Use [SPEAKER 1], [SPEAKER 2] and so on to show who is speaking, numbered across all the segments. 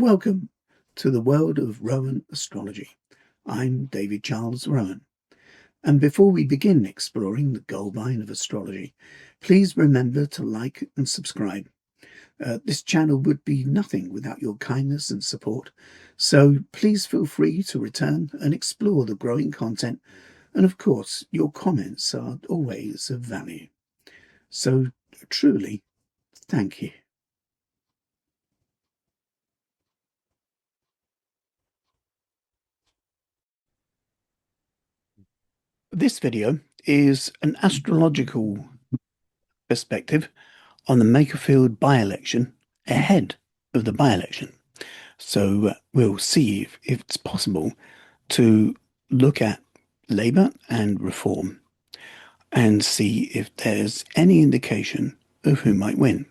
[SPEAKER 1] Welcome to the world of Rowan Astrology. I'm David Charles Rowan. And before we begin exploring the gold mine of astrology, please remember to like and subscribe. This channel would be nothing without your kindness and support, so please feel free to return and explore the growing content. And of course, your comments are always of value. So truly, thank you. This video is an astrological perspective on the Makerfield by-election ahead of the by-election. So we'll see if it's possible to look at Labour and Reform and see if there's any indication of who might win.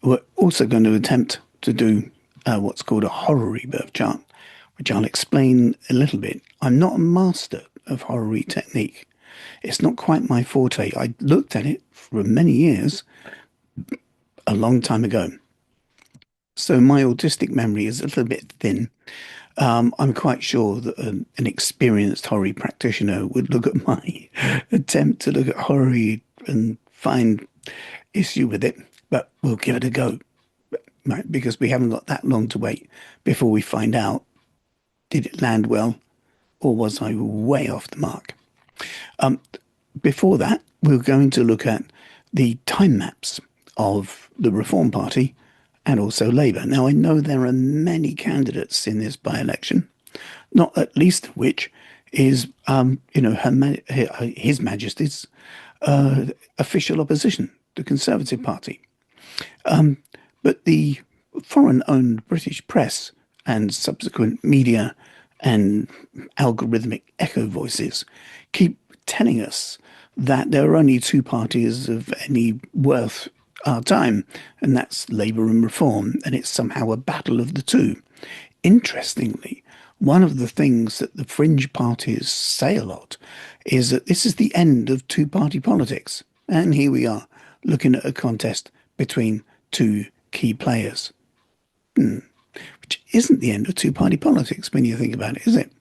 [SPEAKER 1] We're also going to attempt to do what's called a horary birth chart, which I'll explain a little bit. I'm not a master of horary technique. It's not quite my forte. I looked at it for many years, a long time ago. So my autistic memory is a little bit thin. I'm quite sure that an experienced horary practitioner would look at my attempt to look at horary and find issue with it, but we'll give it a go, right? Because we haven't got that long to wait before we find out, did it land well or was I way off the mark? Before that, we're going to look at the time maps of the Reform Party and also Labour. Now, I know there are many candidates in this by-election, not at least of which is, His Majesty's official opposition, the Conservative Party. But the foreign-owned British press and subsequent media and algorithmic echo voices keep telling us that there are only two parties of any worth our time, and that's Labour and Reform, and it's somehow a battle of the two. Interestingly, one of the things that the fringe parties say a lot is that this is the end of two-party politics, and here we are looking at a contest between two key players. Which isn't the end of two-party politics when you think about it, is it?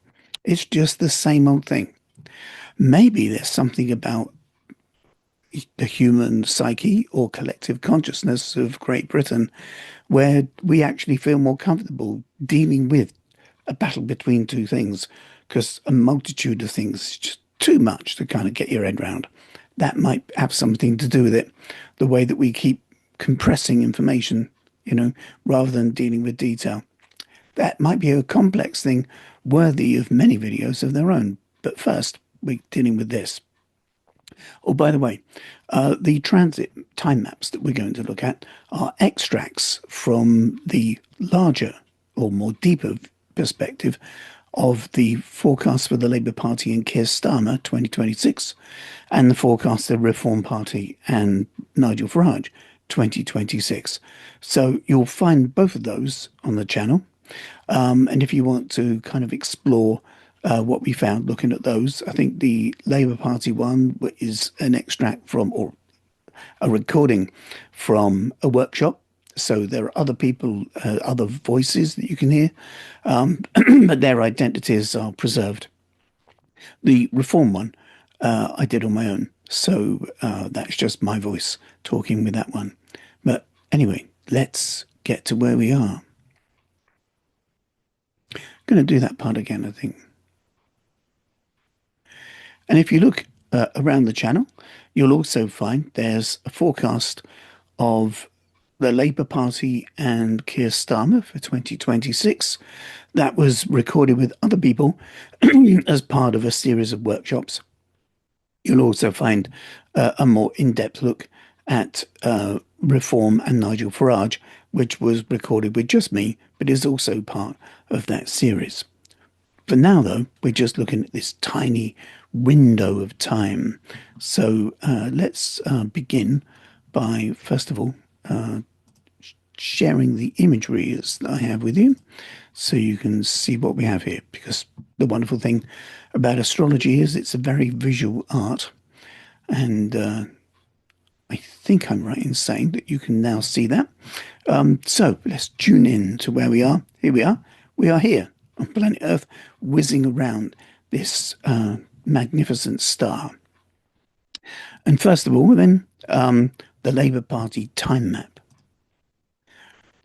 [SPEAKER 1] It's just the same old thing. Maybe there's something about the human psyche or collective consciousness of Great Britain where we actually feel more comfortable dealing with a battle between two things, because a multitude of things is just too much to kind of get your head around. That might have something to do with it, the way that we keep compressing information, rather than dealing with detail. That might be a complex thing worthy of many videos of their own. But first, we're dealing with this. Oh, by the way, the transit time maps that we're going to look at are extracts from the larger or more deeper perspective of the forecast for the Labour Party and Keir Starmer 2026 and the forecast of the Reform Party and Nigel Farage 2026. So you'll find both of those on the channel. And if you want to kind of explore what we found looking at those, I think the Labour Party one is an extract from, or a recording from, a workshop. So there are other people, other voices that you can hear, but their identities are preserved. The Reform one I did on my own. So that's just my voice talking with that one. But anyway, let's get to where we are. Going to do that part again, I think. And if you look around the channel, you'll also find there's a forecast of the Labour Party and Keir Starmer for 2026. That was recorded with other people as part of a series of workshops. You'll also find a more in-depth look at Reform and Nigel Farage, which was recorded with just me, but is also part of that series. For now, though, we're just looking at this tiny window of time. So let's begin by, first of all, sharing the imagery as I have with you so you can see what we have here, because the wonderful thing about astrology is it's a very visual art, and I think I'm right in saying that you can now see that. So let's tune in to where we are. Here we are. We are here on planet Earth, whizzing around this magnificent star. And first of all, then, the Labour Party time map.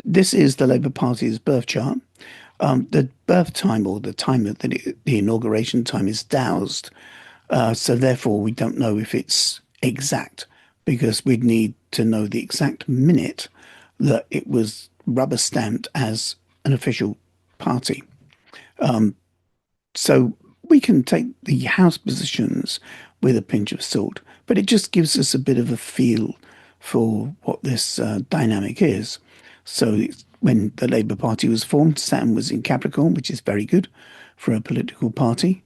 [SPEAKER 1] This is the Labour Party's birth chart. The birth time, or the time of the inauguration time, is dowsed. So therefore, we don't know if it's exact, because we'd need to know the exact minute that it was rubber stamped as an official party. So we can take the house positions with a pinch of salt, but it just gives us a bit of a feel for what this dynamic is. So when the Labour Party was formed, Saturn was in Capricorn, which is very good for a political party.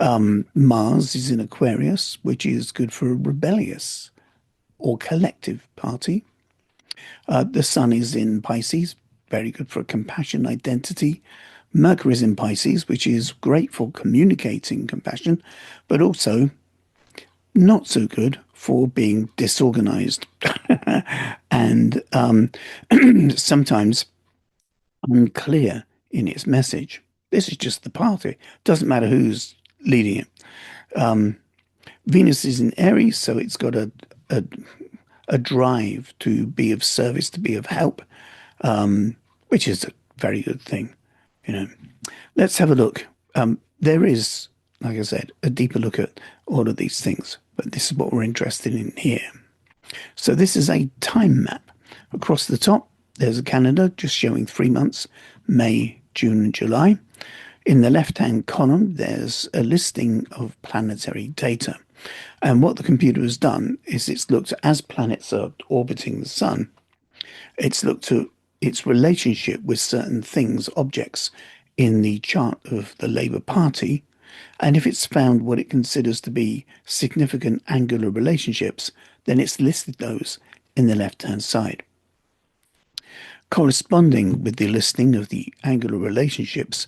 [SPEAKER 1] Mars is in Aquarius, which is good for a rebellious or collective party. The Sun is in Pisces, very good for compassion, identity. Mercury is in Pisces, which is great for communicating compassion, but also not so good for being disorganized and sometimes unclear in its message. This is just the party. Doesn't matter who's leading it. Venus is in Aries, so it's got a drive to be of service, to be of help, which is a very good thing. You know, let's have a look. There is, like I said, a deeper look at all of these things, but this is what we're interested in here. So this is a time map. Across the top, there's a calendar just showing 3 months, May, June, and July. In the left-hand column, there's a listing of planetary data. And what the computer has done is it's looked at, as planets are orbiting the sun, it's looked at its relationship with certain things, objects in the chart of the Labour Party. And if it's found what it considers to be significant angular relationships, then it's listed those in the left-hand side. Corresponding with the listing of the angular relationships,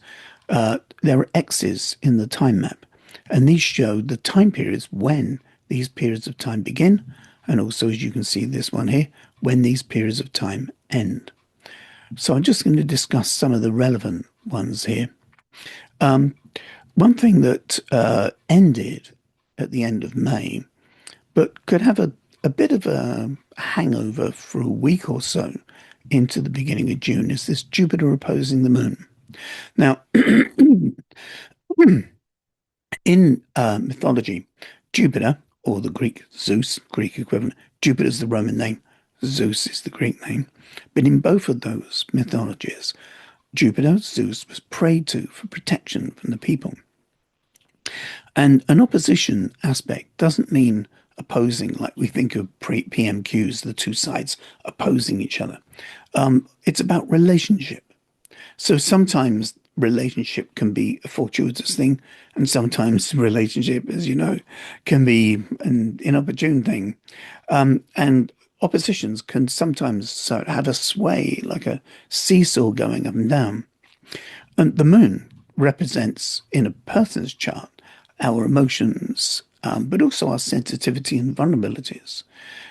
[SPEAKER 1] there are X's in the time map, and these show the time periods when these periods of time begin, and also, as you can see this one here, when these periods of time end. So I'm just going to discuss some of the relevant ones here. One thing that ended at the end of May, but could have a bit of a hangover for a week or so into the beginning of June, is this Jupiter opposing the moon. Now, in mythology, Jupiter, or the Greek Zeus, Greek equivalent, Jupiter is the Roman name, Zeus is the Greek name. But in both of those mythologies, Jupiter, Zeus, was prayed to for protection from the people. And an opposition aspect doesn't mean opposing like we think of PMQs, the two sides opposing each other. It's about relationship. So sometimes relationship can be a fortuitous thing, and sometimes relationship, as you know, can be an inopportune thing. And oppositions can sometimes sort of have a sway, like a seesaw going up and down. And the moon represents, in a person's chart, our emotions, but also our sensitivity and vulnerabilities.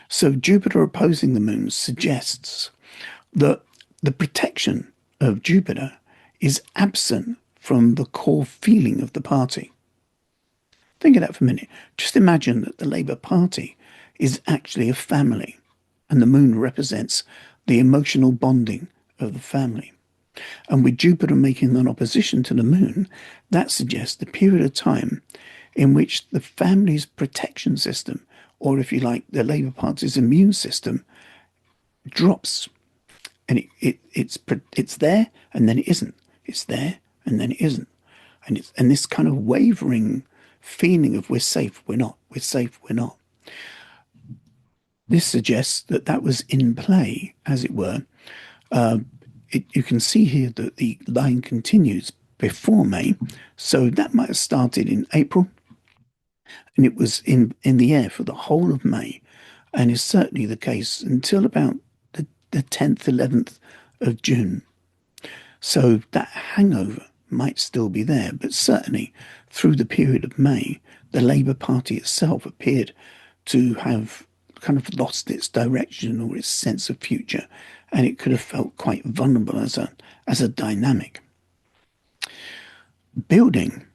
[SPEAKER 1] So Jupiter opposing the moon suggests that the protection of Jupiter is absent from the core feeling of the party. Think of that for a minute. Just imagine that the Labour Party is actually a family, and the moon represents the emotional bonding of the family. And with Jupiter making an opposition to the moon, that suggests a period of time in which the family's protection system, or if you like, the Labour Party's immune system, drops. And it's there and then it isn't. It's there and then it isn't. And this kind of wavering feeling of we're safe, we're not, we're safe, we're not. This suggests that that was in play, as it were. You can see here that the line continues before May, so that might have started in April, and it was in the air for the whole of May, and is certainly the case until about the 10th, 11th of June. So that hangover might still be there, but certainly through the period of May, the Labour Party itself appeared to have kind of lost its direction or its sense of future, and it could have felt quite vulnerable as a dynamic. Building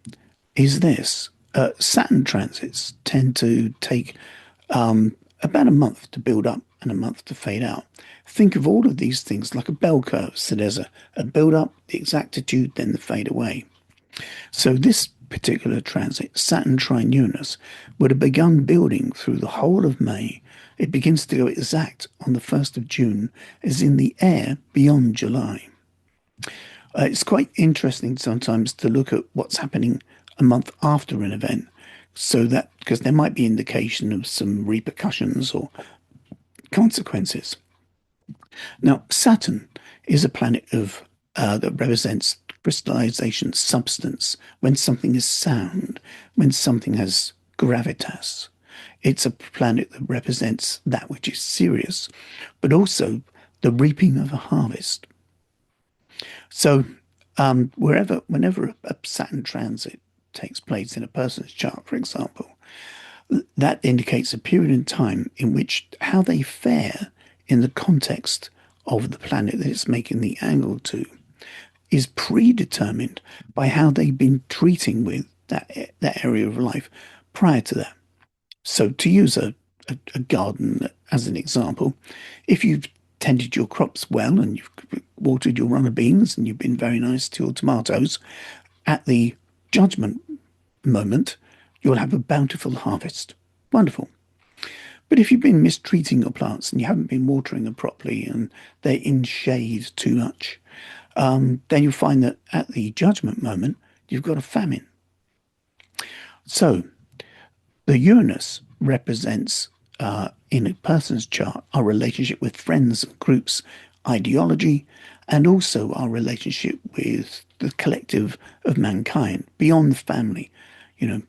[SPEAKER 1] is this. Saturn transits tend to take about a month to build up and a month to fade out. Think of all of these things like a bell curve. So there's a build up, the exactitude, then the fade away. So this particular transit, Saturn trine Uranus, would have begun building through the whole of May. It begins to go exact on the 1st of June, is in the air beyond July. It's quite interesting sometimes to look at what's happening a month after an event, so that because there might be indication of some repercussions or consequences. Now, Saturn is a planet of that represents crystallization, substance, when something is sound, when something has gravitas. It's a planet that represents that which is serious, but also the reaping of a harvest. So, whenever a Saturn transit takes place in a person's chart, for example, that indicates a period in time in which how they fare in the context of the planet that it's making the angle to is predetermined by how they've been treating with that area of life prior to that. So to use a garden as an example, if you've tended your crops well and you've watered your runner beans and you've been very nice to your tomatoes, at the judgment moment, you'll have a bountiful harvest. Wonderful. But if you've been mistreating your plants and you haven't been watering them properly and they're in shade too much, then you'll find that at the judgment moment, you've got a famine. So the Uranus represents, in a person's chart, our relationship with friends, groups, ideology, and also our relationship with the collective of mankind beyond the family,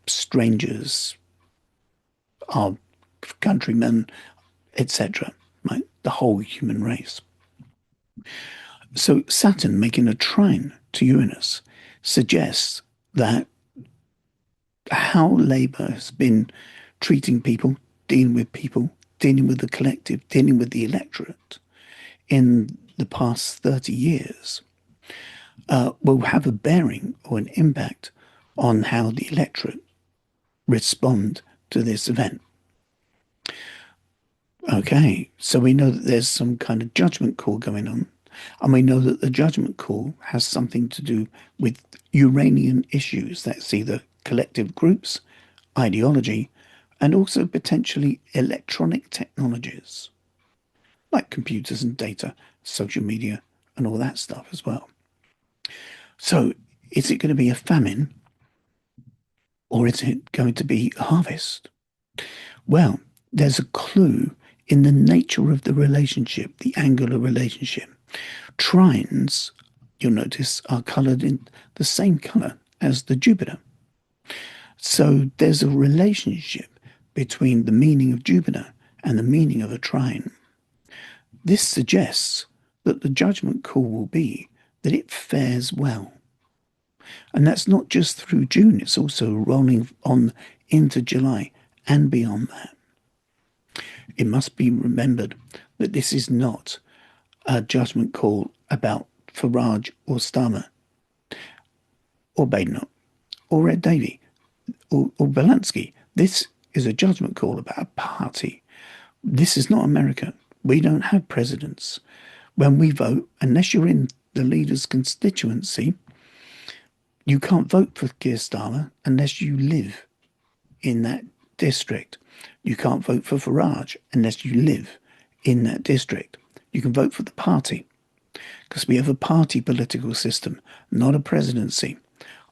[SPEAKER 1] strangers, our countrymen, etc., right? The whole human race. So Saturn making a trine to Uranus suggests that how Labour has been treating people, dealing with the collective, dealing with the electorate in the past 30 years will have a bearing or an impact on how the electorate respond to this event. Okay, so we know that there's some kind of judgment call going on, and we know that the judgment call has something to do with Uranian issues. That's either collective groups, ideology, and also potentially electronic technologies like computers and data, social media, and all that stuff as well. So, is it going to be a famine or is it going to be a harvest? Well, there's a clue in the nature of the relationship, the angular relationship. Trines, you'll notice, are coloured in the same colour as the Jupiter. So there's a relationship between the meaning of Jupiter and the meaning of a trine. This suggests that the judgment call will be that it fares well. And that's not just through June, it's also rolling on into July and beyond that. It must be remembered that this is not a judgment call about Farage or Starmer or Badenoch or Red Davey or Belansky. This is a judgment call about a party. This is not America. We don't have presidents. When we vote, unless you're in the leader's constituency, you can't vote for Keir Starmer unless you live in that district. You can't vote for Farage unless you live in that district. You can vote for the party because we have a party political system, not a presidency.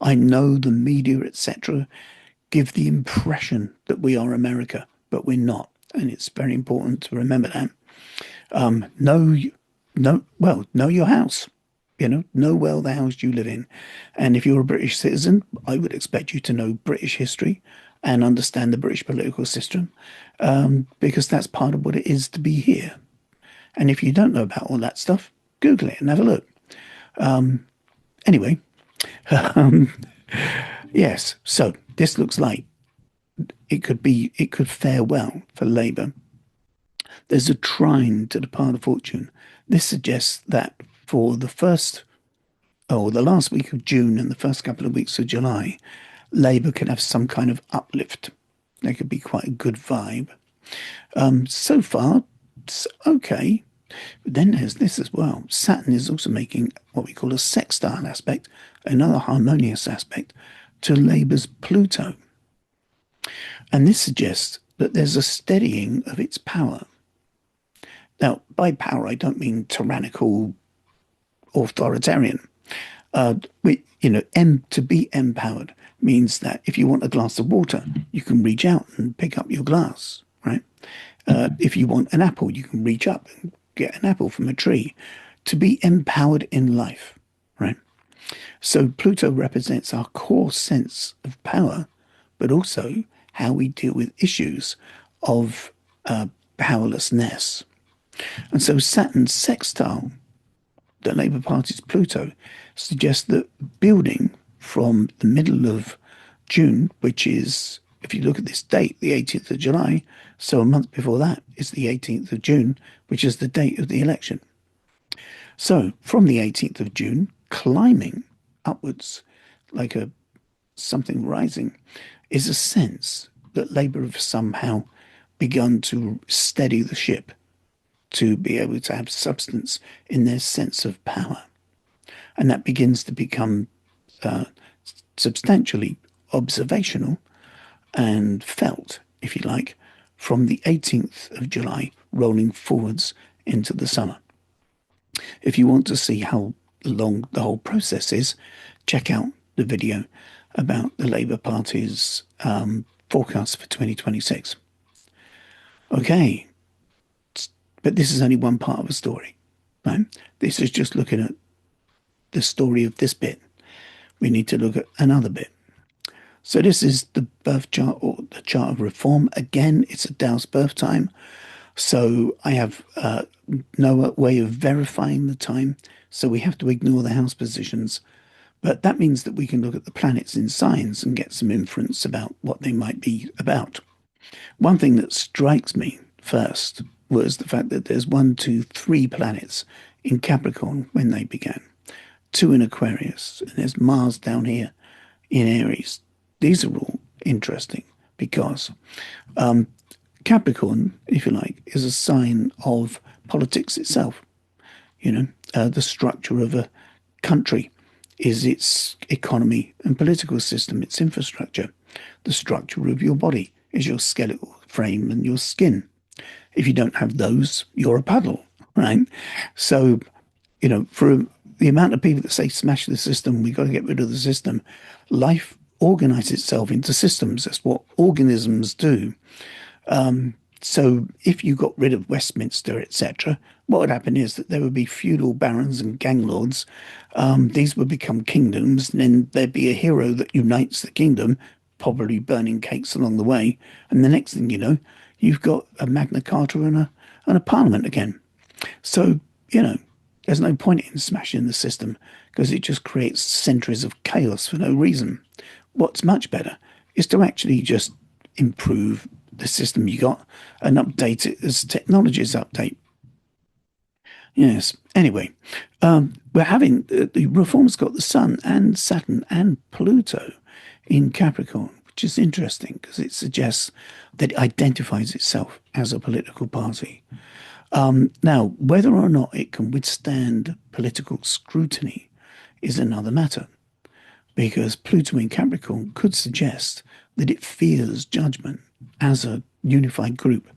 [SPEAKER 1] I know the media, etc., give the impression that we are America, but we're not. And it's very important to remember that. Know your house. Know well the house you live in. And if you're a British citizen, I would expect you to know British history and understand the British political system, because that's part of what it is to be here. And if you don't know about all that stuff, Google it and have a look. Anyway, yes, so this looks like it could fare well for Labour There's a trine to the path of fortune. This suggests that for the first, or the last week of June and the first couple of weeks of July, Labour could have some kind of uplift. There could be quite a good vibe. So far, it's okay. But then there's this as well. Saturn is also making what we call a sextile aspect, another harmonious aspect, to Labour's Pluto. And this suggests that there's a steadying of its power. Now, by power, I don't mean tyrannical, authoritarian. To be empowered means that if you want a glass of water, you can reach out and pick up your glass, right? If you want an apple, you can reach up and get an apple from a tree. To be empowered in life, right? So Pluto represents our core sense of power, but also how we deal with issues of powerlessness. And so Saturn's sextile, the Labour Party's Pluto, suggests that building from the middle of June, which is, if you look at this date, the 18th of July, so a month before that is the 18th of June, which is the date of the election. So from the 18th of June, climbing upwards like a something rising is a sense that Labour have somehow begun to steady the ship to be able to have substance in their sense of power. And that begins to become substantially observational and felt, if you like, from the 18th of July rolling forwards into the summer. If you want to see how long the whole process is, check out the video about the Labour Party's forecast for 2026. Okay, but this is only one part of a story, right? This is just looking at the story of this bit. We need to look at another bit. So this is the birth chart or the chart of reform. Again, it's a Dow's birth time. So I have no way of verifying the time. So we have to ignore the house positions. But that means that we can look at the planets in signs and get some inference about what they might be about. One thing that strikes me first was the fact that there's 1, 2, 3 planets in Capricorn when they began, 2 in Aquarius, and there's Mars down here in Aries. These are all interesting because Capricorn, if you like, is a sign of politics itself. The structure of a country is its economy and political system, its infrastructure. The structure of your body is your skeletal frame and your skin. If you don't have those, you're a puddle, right? So, for the amount of people that say smash the system, we've got to get rid of the system. Life organizes itself into systems. That's what organisms do. So if you got rid of Westminster, etc., what would happen is that there would be feudal barons and gang lords. These would become kingdoms, and then there'd be a hero that unites the kingdom, probably burning cakes along the way. And the next thing you know, you've got a Magna Carta and a parliament again. So, there's no point in smashing the system because it just creates centuries of chaos for no reason. What's much better is to actually just improve the system you got and update it as technologies update. Yes. Anyway, we're having the reform's got the Sun and Saturn and Pluto in Capricorn, which is interesting because it suggests that it identifies itself as a political party. Now, whether or not it can withstand political scrutiny is another matter, because Pluto in Capricorn could suggest that it fears judgment as a unified group.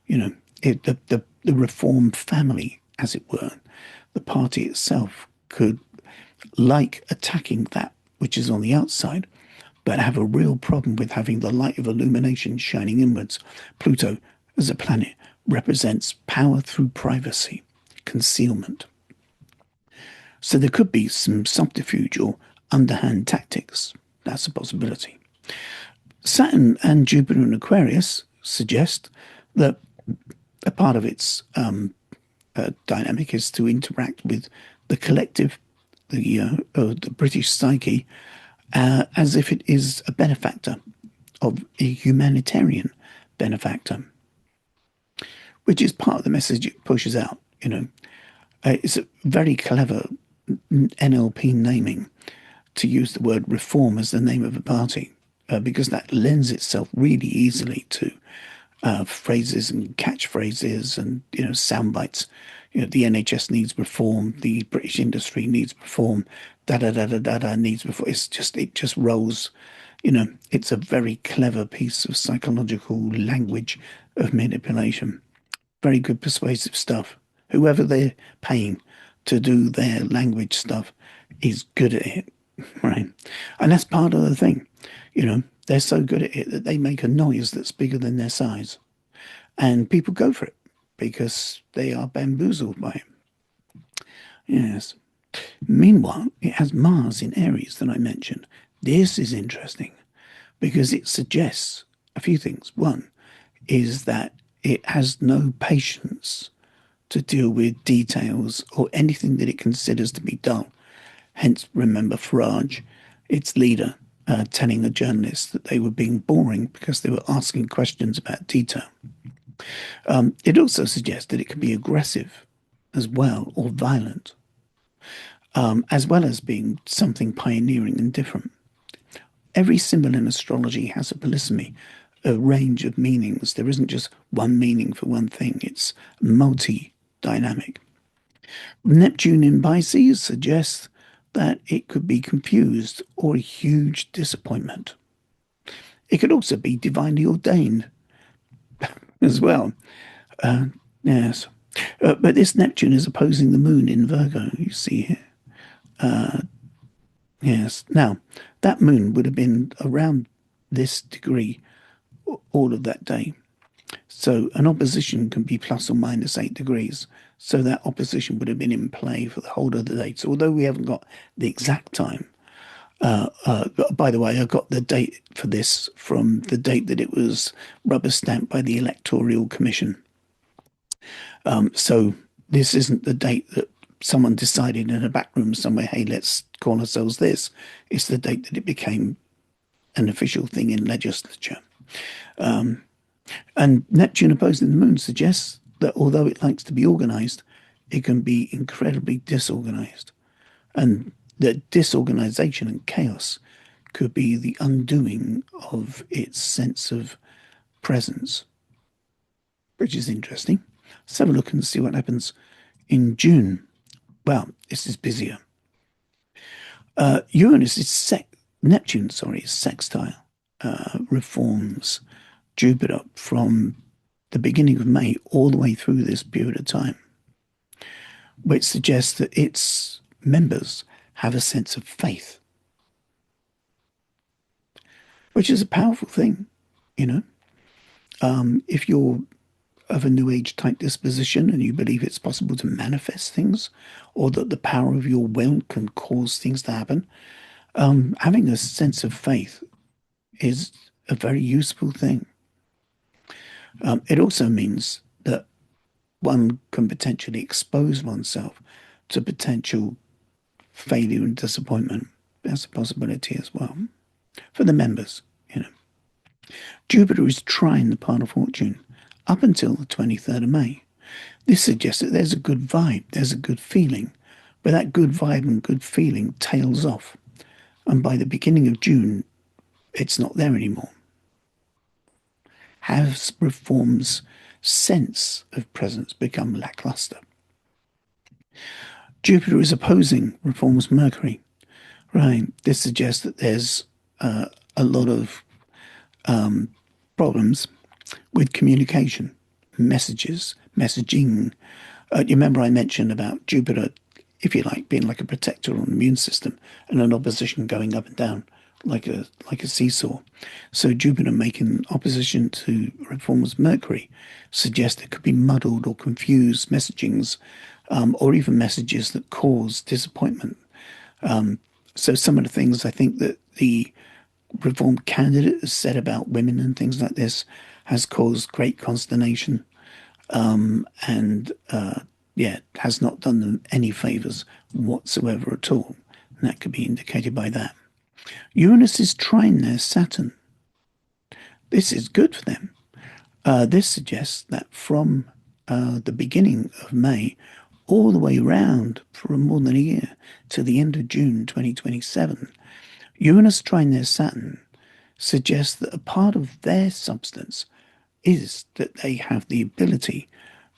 [SPEAKER 1] The reform family, as it were, the party itself could like attacking that which is on the outside, but have a real problem with having the light of illumination shining inwards. Pluto, as a planet, represents power through privacy, concealment. So there could be some subterfuge or underhand tactics. That's a possibility. Saturn and Jupiter in Aquarius suggest that a part of its dynamic is to interact with the collective, the British psyche, as if it is a benefactor, of a humanitarian benefactor. which is part of the message it pushes out. It's a very clever NLP naming to use the word reform as the name of a party, because that lends itself really easily to phrases and catchphrases and sound bites. The NHS needs reform, the British industry needs reform, da da da da da da needs reform. It just rolls. It's a very clever piece of psychological language of manipulation. Very good persuasive stuff. Whoever they're paying to do their language stuff is good at it, right? And that's part of the thing. They're so good at it that they make a noise that's bigger than their size. And people go for it because they are bamboozled by it. Yes. Meanwhile, it has Mars in Aries that I mentioned. This is interesting because it suggests a few things. One is that it has no patience to deal with details or anything that it considers to be dull. Hence, remember Farage, its leader, telling the journalists that they were being boring because they were asking questions about detail. It also suggests that it can be aggressive as well, or violent, as well as being something pioneering and different. Every symbol in astrology has a polysemy, a range of meanings. There isn't just one meaning for one thing, it's multi-dynamic. Neptune in Pisces suggests that it could be confused or a huge disappointment. It could also be divinely ordained as well. Yes. But this Neptune is opposing the moon in Virgo, you see here. Yes. Now, that moon would have been around this degree all of that day. So an opposition can be plus or minus 8 degrees. So that opposition would have been in play for the whole of the day. So although we haven't got the exact time, by the way, I got the date for this from the date that it was rubber stamped by the Electoral Commission. So this isn't the date that someone decided in a back room somewhere, hey, let's call ourselves this. It's the date that it became an official thing in legislature. And Neptune opposing the moon suggests that although it likes to be organized, it can be incredibly disorganized. And that disorganization and chaos could be the undoing of its sense of presence, which is interesting. Let's have a look and see what happens in June. Well, this is busier. Uranus is Neptune, is sextile, reforms Jupiter from the beginning of May all the way through this period of time, which suggests that its members have a sense of faith, which is a powerful thing, If you're of a New Age type disposition and you believe it's possible to manifest things or that the power of your will can cause things to happen, having a sense of faith is a very useful thing. It also means that one can potentially expose oneself to potential failure and disappointment. That's a possibility as well for the members. Jupiter is trine the part of fortune up until the 23rd of May. This suggests that there's a good vibe, there's a good feeling, but that good vibe and good feeling tails off. And by the beginning of June, it's not there anymore. Has reform's sense of presence become lackluster? Jupiter is opposing reform's Mercury. Right. This suggests that there's a lot of problems with communication, messages, messaging. You remember I mentioned about Jupiter, if you like, being like a protector on the immune system and an opposition going up and down like a seesaw. So Jupiter making opposition to reform's Mercury suggests there could be muddled or confused messagings, or even messages that cause disappointment. So some of the things I think that the reform candidate has said about women and things like this has caused great consternation, and has not done them any favors whatsoever at all. And that could be indicated by that. Uranus is trine their Saturn. This is good for them. This suggests that from the beginning of May all the way round for more than a year to the end of June 2027. Uranus trine their Saturn suggests that a part of their substance is that they have the ability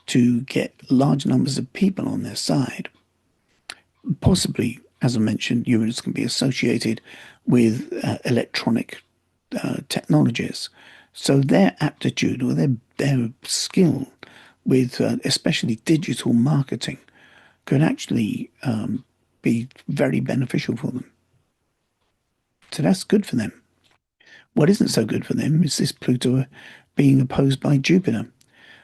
[SPEAKER 1] to get large numbers of people on their side. Possibly, as I mentioned, Uranus can be associated with electronic technologies. So their aptitude or their skill with especially digital marketing could actually be very beneficial for them. So that's good for them. What isn't so good for them is this Pluto being opposed by Jupiter.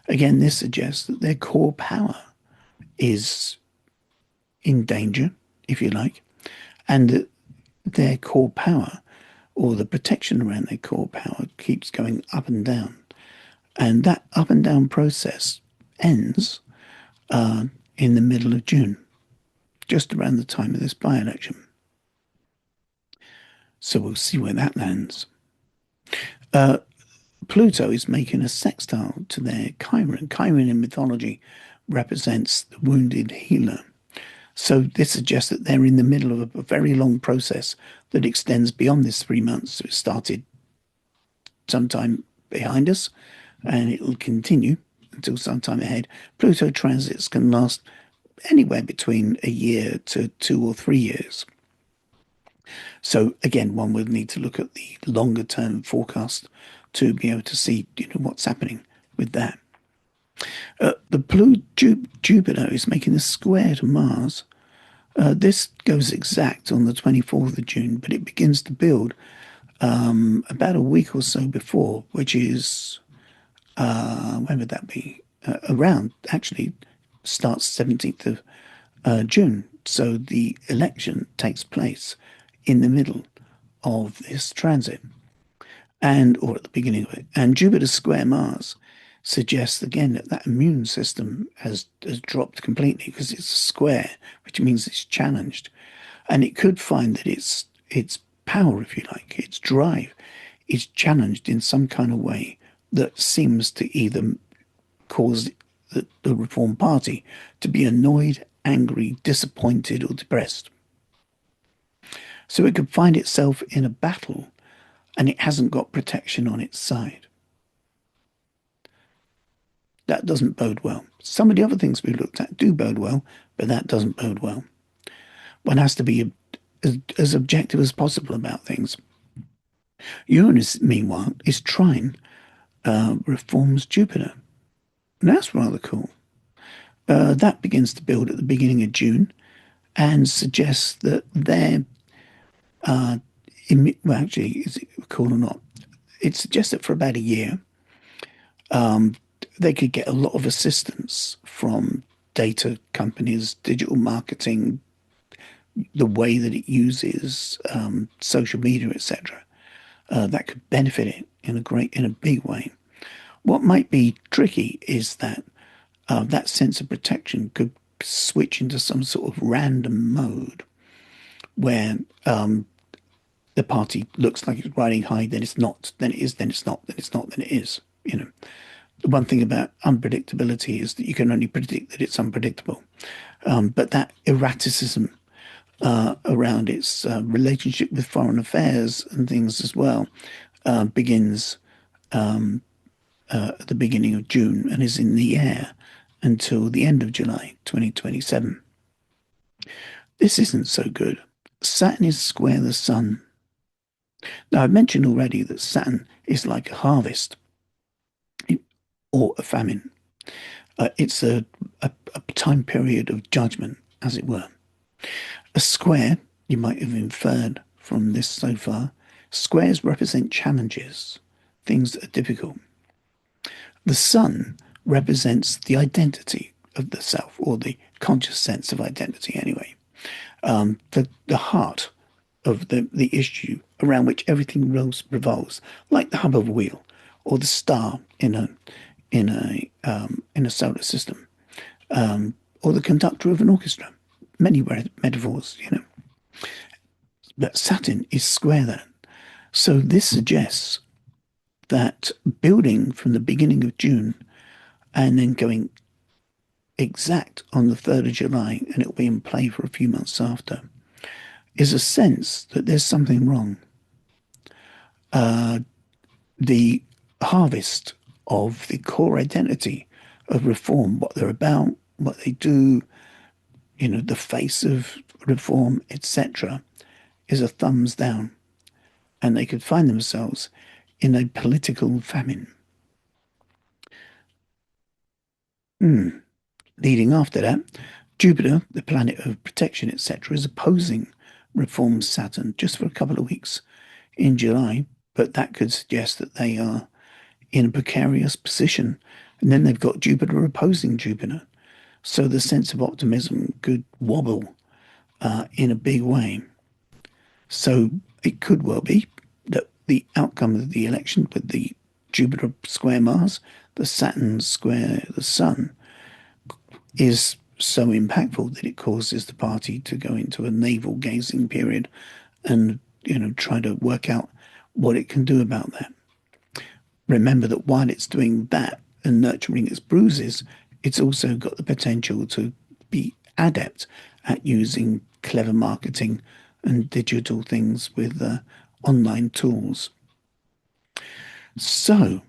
[SPEAKER 1] Again, this suggests that their core power is in danger, if you like, and that their core power or the protection around their core power keeps going up and down. And that up and down process ends in the middle of June, just around the time of this by-election. So we'll see where that lands. Pluto is making a sextile to their Chiron. Chiron in mythology represents the wounded healer. So this suggests that they're in the middle of a very long process that extends beyond this 3 months. So it started sometime behind us and it will continue until sometime ahead. Pluto transits can last anywhere between a year to 2 or 3 years. So again, one would need to look at the longer term forecast to be able to see what's happening with that. Jupiter is making a square to Mars. This goes exact on the 24th of June, but it begins to build about a week or so before, which is, when would that be? Around, actually, starts 17th of June. So the election takes place in the middle of this transit or at the beginning of it. And Jupiter square Mars suggests again that that immune system has dropped completely because it's a square, which means it's challenged. And it could find that its power, if you like, its drive is challenged in some kind of way that seems to either cause the Reform Party to be annoyed, angry, disappointed, or depressed. So it could find itself in a battle and it hasn't got protection on its side. That doesn't bode well. Some of the other things we looked at do bode well, but that doesn't bode well. One has to be as objective as possible about things. Uranus, meanwhile, is trine reforms Jupiter. And that's rather cool. That begins to build at the beginning of June and suggests that they're, well, actually, is it cool or not? It suggests that for about a year, they could get a lot of assistance from data companies, digital marketing, the way that it uses social media, etc. That could benefit it in a big way. What might be tricky is that that sense of protection could switch into some sort of random mode where the party looks like it's riding high, then it's not, then it is, then it's not, then it's not, then it is. The one thing about unpredictability is that you can only predict that it's unpredictable. But that erraticism around its relationship with foreign affairs and things as well begins at the beginning of June and is in the air until the end of July 2027. This isn't so good. Saturn is square the Sun. Now, I've mentioned already that Saturn is like a harvest or a famine. It's a time period of judgment, as it were. A square, you might have inferred from this so far, squares represent challenges, things that are difficult. The Sun represents the identity of the self, or the conscious sense of identity anyway. The heart of the issue around which everything revolves, like the hub of a wheel or the star in a solar system, or the conductor of an orchestra. Many metaphors, But Saturn is square that. So this suggests that building from the beginning of June and then going exact on the 3rd of July and it'll be in play for a few months after, is a sense that there's something wrong. The harvest of the core identity of reform, what they're about, what they do, the face of reform, etc., is a thumbs down. And they could find themselves in a political famine. Leading after that, Jupiter, the planet of protection, etc., is opposing reform Saturn just for a couple of weeks in July, but that could suggest that they are in a precarious position. And then they've got Jupiter opposing Jupiter. So the sense of optimism could wobble in a big way. So it could well be that the outcome of the election with the Jupiter square Mars, the Saturn square the Sun, is so impactful that it causes the party to go into a navel gazing period and try to work out what it can do about that. Remember that while it's doing that and nurturing its bruises, it's also got the potential to be adept at using clever marketing and digital things with online tools. So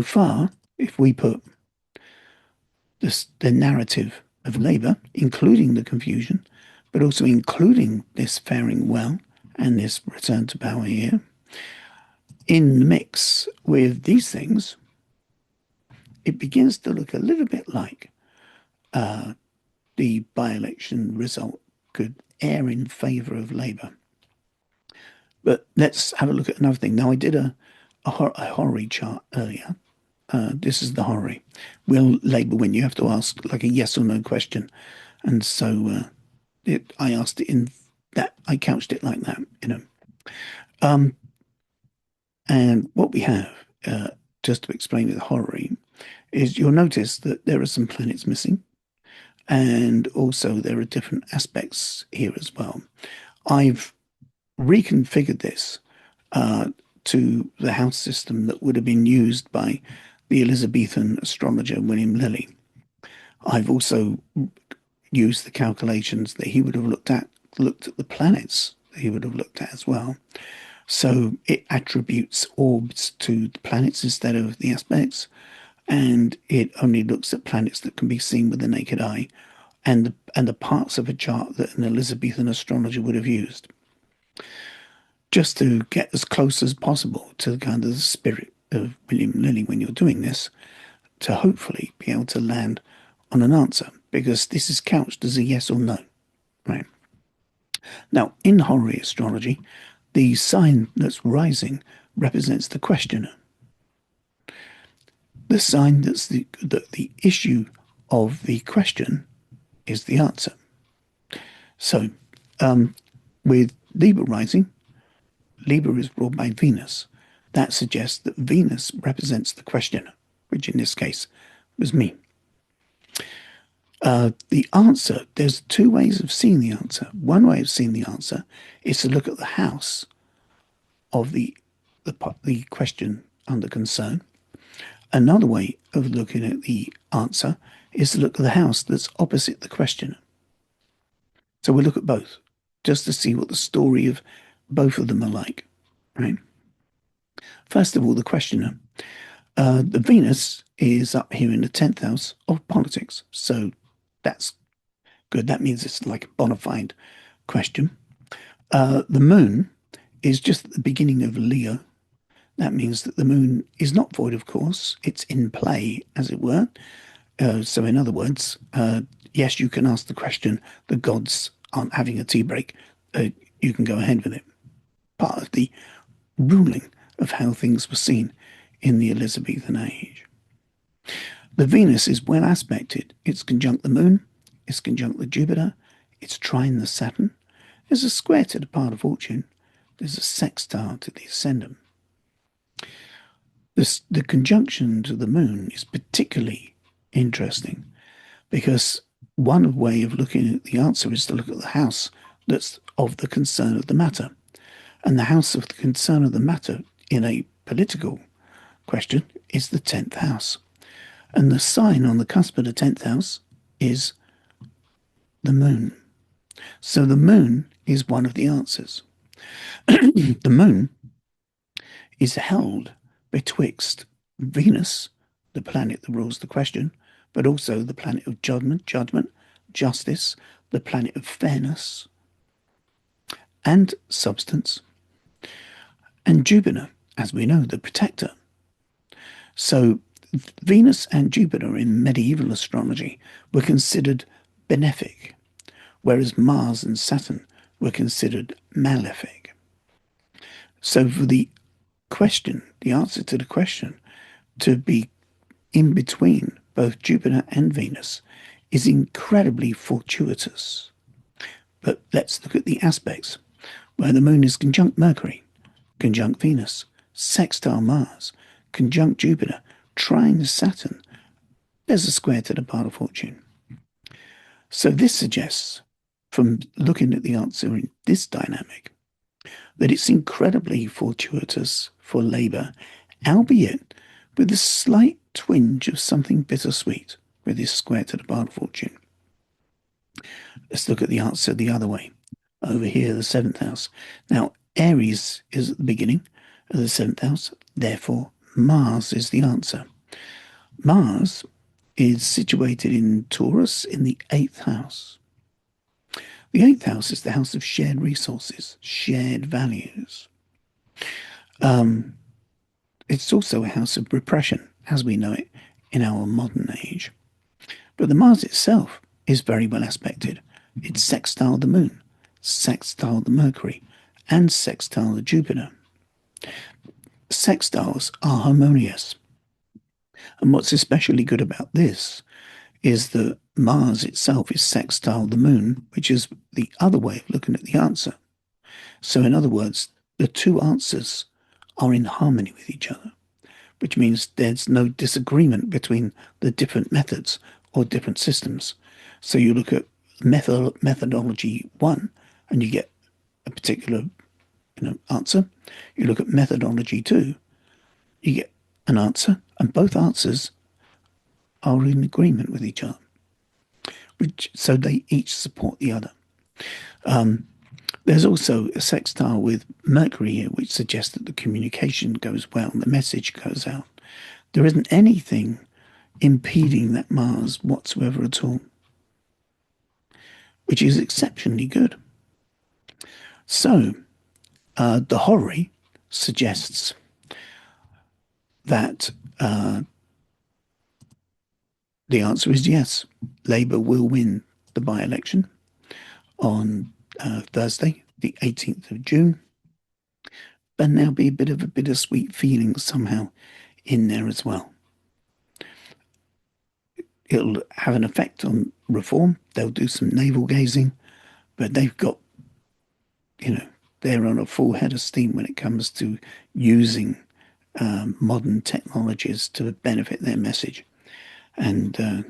[SPEAKER 1] far, if we put the narrative of Labour, including the confusion, but also including this faring well and this return to power here, in the mix with these things, it begins to look a little bit like the by-election result could err in favour of Labour. But let's have a look at another thing. Now, I did a horary chart earlier. This is the horary. Will Labour win? You have to ask like a yes or no question. And so I asked it in that, I couched it like that. And what we have, just to explain the horary, is you'll notice that there are some planets missing. And also there are different aspects here as well. I've reconfigured this to the house system that would have been used by the Elizabethan astrologer William Lilly. I've also used the calculations that he would have looked at the planets that he would have looked at as well. So it attributes orbs to the planets instead of the aspects, and it only looks at planets that can be seen with the naked eye and the parts of a chart that an Elizabethan astrologer would have used, just to get as close as possible to kind of the spirit of William Lilly when you're doing this, to hopefully be able to land on an answer, because this is couched as a yes or no, right? Now, in horary astrology, the sign that's rising represents the questioner. The sign that's the issue of the question is the answer. So, with Libra rising, Libra is ruled by Venus. That suggests that Venus represents the questioner, which in this case was me. The answer, there's two ways of seeing the answer. One way of seeing the answer is to look at the house of the question under concern. Another way of looking at the answer is to look at the house that's opposite the questioner. So we'll look at both, just to see what the story of both of them are like, right? First of all, the questioner. The Venus is up here in the 10th house of politics. So that's good. That means it's like a bona fide question. The moon is just at the beginning of Leo. That means that the moon is not void of course. It's in play, as it were. So in other words, yes, you can ask the question. The gods aren't having a tea break. You can go ahead with it. Part of the ruling of how things were seen in the Elizabethan age. The Venus is well aspected. It's conjunct the moon. It's conjunct the Jupiter. It's trine the Saturn. There's a square to the part of fortune. There's a sextile to the ascendant. The conjunction to the moon is particularly interesting because one way of looking at the answer is to look at the house that's of the concern of the matter. And the house of the concern of the matter in a political question is the 10th house. And the sign on the cusp of the 10th house is the moon. So the moon is one of the answers. The moon is held betwixt Venus, the planet that rules the question, but also the planet of judgment, justice, the planet of fairness and substance, and Jupiter, as we know, the protector. So Venus and Jupiter in medieval astrology were considered benefic, whereas Mars and Saturn were considered malefic. So for the question, the answer to the question, to be in between both Jupiter and Venus is incredibly fortuitous. But let's look at the aspects where the moon is conjunct Mercury, conjunct Venus, sextile Mars, conjunct Jupiter, trine Saturn. There's a square to the part of fortune. So this suggests, from looking at the answer in this dynamic, that it's incredibly fortuitous for Labour, albeit with a slight twinge of something bittersweet with this square to the part of fortune. Let's look at the answer the other way. Over here, the seventh house. Now, Aries is at the beginning of the seventh house. Therefore, Mars is the answer. Mars is situated in Taurus in the eighth house. The eighth house is the house of shared resources, shared values. It's also a house of repression, as we know it in our modern age. But the Mars itself is very well aspected. It's sextile the moon, sextile the Mercury, and sextile the Jupiter. Sextiles are harmonious. And what's especially good about this is that Mars itself is sextile the moon, which is the other way of looking at the answer. So in other words, the two answers are in harmony with each other, which means there's no disagreement between the different methods or different systems. So you look at methodology 1 and you get a particular answer. You look at methodology 2, you get an answer, and both answers are in agreement with each other, so they each support the other. There's also a sextile with Mercury here, which suggests that the communication goes well and the message goes out. There isn't anything impeding that Mars whatsoever at all, which is exceptionally good. So the horary suggests that the answer is yes. Labour will win the by-election on Thursday, the 18th of June. But there'll be a bit of a bittersweet feeling somehow in there as well. It'll have an effect on reform. They'll do some navel gazing, but they've got, they're on a full head of steam when it comes to using modern technologies to benefit their message. And,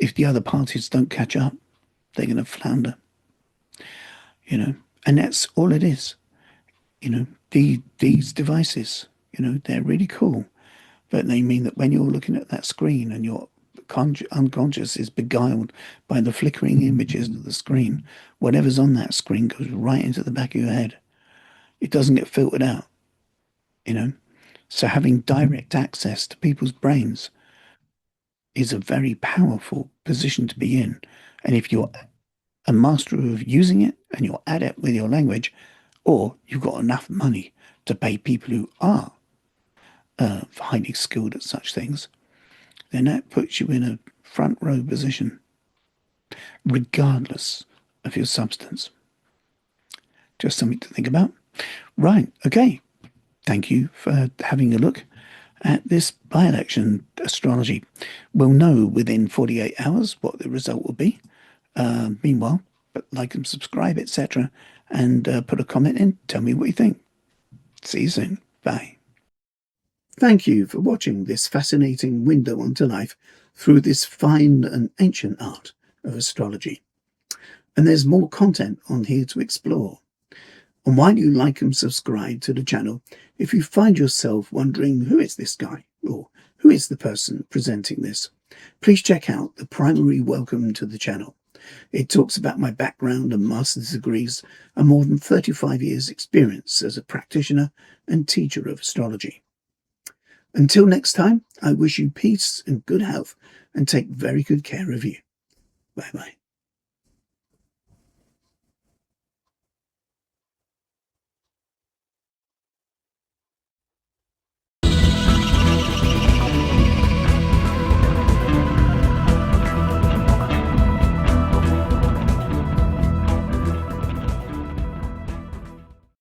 [SPEAKER 1] if the other parties don't catch up, they're going to flounder. And that's all it is. These devices, they're really cool, but they mean that when you're looking at that screen and your unconscious is beguiled by the flickering images of the screen, whatever's on that screen goes right into the back of your head. It doesn't get filtered out, So having direct access to people's brains is a very powerful position to be in. And if you're a master of using it and you're adept with your language, or you've got enough money to pay people who are highly skilled at such things, then that puts you in a front row position, regardless of your substance. Just something to think about. Right, okay. Thank you for having a look at this by-election astrology. We'll know within 48 hours what the result will be. Meanwhile, like and subscribe, etc. And put a comment in. Tell me what you think. See you soon. Bye. Thank you for watching this fascinating window onto life through this fine and ancient art of astrology. And there's more content on here to explore. And why do you like and subscribe to the channel if you find yourself wondering, who is this guy? or who is the person presenting this, please check out the primary welcome to the channel. It talks about my background and master's degrees and more than 35 years' experience as a practitioner and teacher of astrology. Until next time, I wish you peace and good health and take very good care of you. Bye bye.